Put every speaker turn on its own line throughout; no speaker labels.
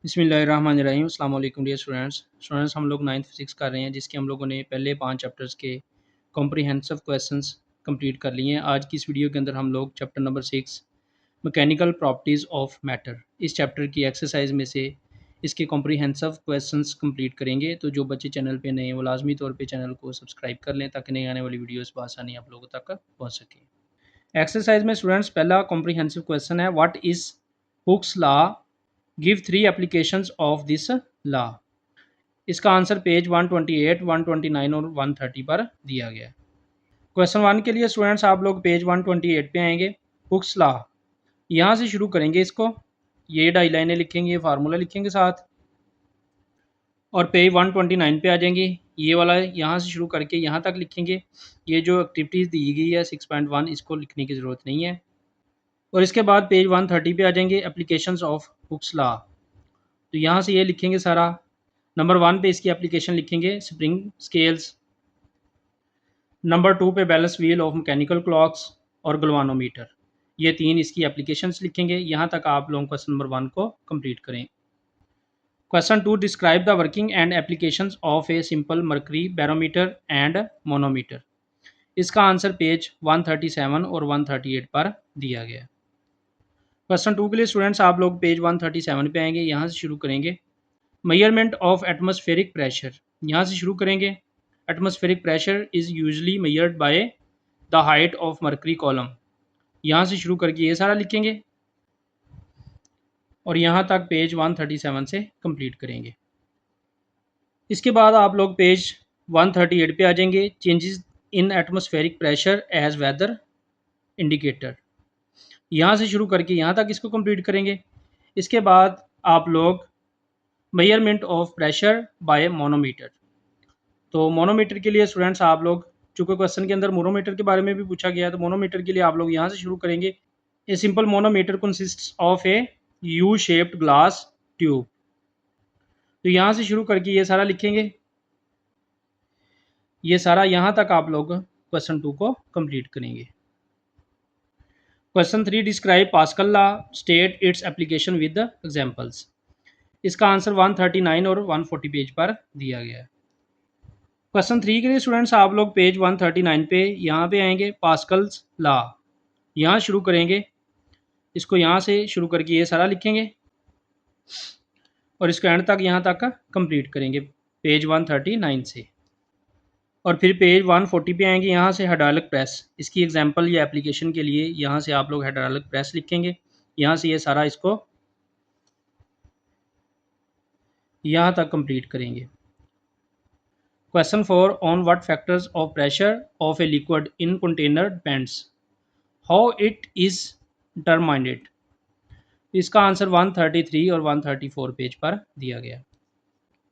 बिस्मिल्लाहिर्रहमानिर्रहीम। अस्सलाम वालेकुम डियर स्टूडेंट्स हम लोग 9th फिजिक्स कर रहे हैं, जिसके हम लोगों ने पहले 5 चैप्टर्स के कॉम्प्रिहेंसिव क्वेश्चंस कंप्लीट कर लिए हैं। आज की इस वीडियो के अंदर हम लोग chapter number 6 mechanical properties of matter, इस चैप्टर की एक्सरसाइज में से इसके कॉम्प्रिहेंसिव क्वेश्चंस कंप्लीट करेंगे। तो जो बच्चे चैनल पे नए हैं वो लाजमी तौर पे चैनल को सब्सक्राइब कर लें, ताकि नई आने वाली वीडियोस बआसानी आप लोगों तक पहुँच सके। एक्सरसाइज में स्टूडेंट्स पहला कॉम्प्रिहेंसिव क्वेश्चन है, what is Hooke's law, give 3 applications of this law. इसका आंसर पेज 128, 129 और 130 पर दिया गया है। क्वेश्चन 1 के लिए स्टूडेंट्स आप लोग पेज 128 पे आएंगे। हुक्स लॉ, यहाँ से शुरू करेंगे इसको, ये डाई लाइनें लिखेंगे, ये फार्मूला लिखेंगे साथ, और पेज 129 पे आ जाएंगे। ये वाला यहाँ से शुरू करके यहाँ तक लिखेंगे। ये जो एक्टिविटीज़ दी गई है 6.1, इसको लिखने की ज़रूरत नहीं है। और इसके बाद पेज 130 पे आ जाएंगे, एप्लीकेशंस ऑफ हुक्स लॉ। तो यहाँ से ये लिखेंगे सारा। नंबर 1 पे इसकी एप्लीकेशन लिखेंगे, स्प्रिंग स्केल्स। नंबर 2 पे balance wheel of mechanical clocks और गलवानोमीटर। ये 3 इसकी एप्लीकेशंस लिखेंगे। यहाँ तक आप लोग क्वेश्चन नंबर 1 को कंप्लीट करें। Question 2, describe the working and applications of a simple mercury barometer and manometer. इसका आंसर पेज 137 और 138 पर दिया गया है। क्वेश्चन 2 के लिए स्टूडेंट्स आप लोग पेज 137 पे आएंगे, यहाँ से शुरू करेंगे। मेजरमेंट ऑफ एटमॉस्फेरिक प्रेशर, यहाँ से शुरू करेंगे। Atmospheric pressure is usually measured by the height of mercury column. यहाँ से शुरू करके ये सारा लिखेंगे और यहाँ तक पेज 137 से कंप्लीट करेंगे। इसके बाद आप लोग पेज 138 पे आ जाएंगे। Changes in atmospheric pressure as weather indicator, यहाँ से शुरू करके यहाँ तक इसको कंप्लीट करेंगे। इसके बाद आप लोग measurement of pressure by manometer. तो मोनोमीटर के लिए स्टूडेंट्स आप लोग, चूँकि क्वेश्चन के अंदर मोनोमीटर के बारे में भी पूछा गया है, तो मोनोमीटर के लिए आप लोग यहाँ से शुरू करेंगे। A simple manometer consists of A U shaped glass tube. तो यहाँ से शुरू करके ये सारा लिखेंगे। ये सारा यहाँ तक आप लोग क्वेश्चन 2 को कंप्लीट करेंगे। Question 3, describe pascal law, state its application with examples. इसका आंसर 139 और 140 पेज पर दिया गया है। क्वेश्चन 3 के लिए स्टूडेंट्स आप लोग पेज 139 पे यहाँ पे आएंगे। पास्कल्स लॉ, यहाँ शुरू करेंगे। इसको यहाँ से शुरू करके ये सारा लिखेंगे और इसको एंड तक यहाँ तक कंप्लीट करेंगे पेज 139 से। और फिर पेज 140 पे आएंगे, यहाँ से हाइड्रोलिक प्रेस, इसकी एग्जांपल या एप्लीकेशन के लिए यहाँ से आप लोग हाइड्रोलिक प्रेस लिखेंगे। यहाँ से ये सारा इसको यहाँ तक कंप्लीट करेंगे। Question 4, on what factors of pressure of a liquid in container depends, how it is determined. इसका आंसर 133 और 134 पेज पर दिया गया।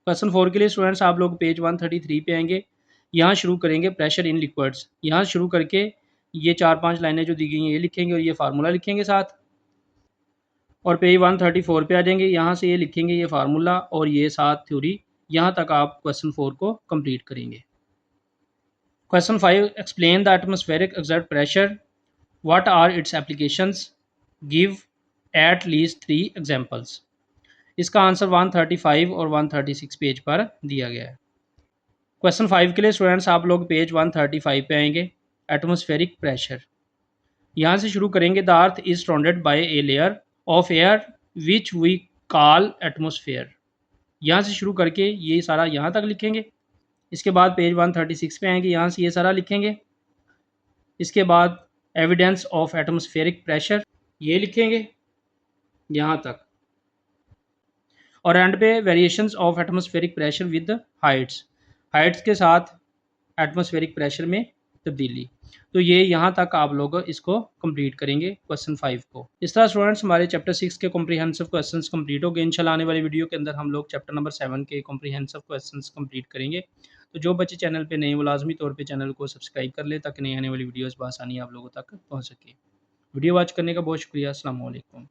क्वेश्चन 4 के लिए स्टूडेंट्स आप लोग पेज 133 पे आएंगे। यहाँ शुरू करेंगे प्रेशर इन लिक्विड्स, यहाँ शुरू करके ये 4-5 लाइनें जो दी गई हैं ये लिखेंगे और ये फार्मूला लिखेंगे साथ। और पेज 134 पे आ जाएंगे, यहाँ से ये लिखेंगे ये फार्मूला और ये साथ थ्योरी। यहाँ तक आप क्वेश्चन 4 को कंप्लीट करेंगे। Question 5, explain the atmospheric exert pressure, what are its applications, give at least 3 examples. इसका आंसर 135 और 136 पेज पर दिया गया है। क्वेश्चन 5 के लिए स्टूडेंट्स आप लोग पेज 135 पे आएंगे। एटमॉस्फेरिक प्रेशर, यहाँ से शुरू करेंगे। The earth is surrounded by a layer of air which we call atmosphere. यहाँ से शुरू करके ये सारा यहाँ तक लिखेंगे। इसके बाद पेज 136 पे आएंगे, यहाँ से ये सारा लिखेंगे। इसके बाद एविडेंस ऑफ एटमॉस्फेरिक प्रेशर ये लिखेंगे यहाँ तक। और एंड पे variations of atmospheric pressure with Heights, Heights के साथ एटमॉस्फेरिक प्रेशर में तब्दीली। तो ये यहाँ तक आप लोग इसको कंप्लीट करेंगे क्वेश्चन 5 को। इस तरह स्टूडेंट्स हमारे चैप्टर 6 के कॉम्प्रिहेंसिव क्वेश्चंस कंप्लीट हो गए। इंशाल्लाह आने वाली वीडियो के अंदर हम लोग चैप्टर नंबर 7 के कॉम्प्रिहेंसिव क्वेश्चंस कंप्लीट करेंगे। तो जो बच्चे चैनल पे नए वो लाजमी तौर पे चैनल को सब्सक्राइब कर ले, ताकि नई आने वाली वीडियोज़ बआसानी आप लोगों तक पहुँच सके। वीडियो वॉच करने का बहुत शुक्रिया। अस्सलाम वालेकुम।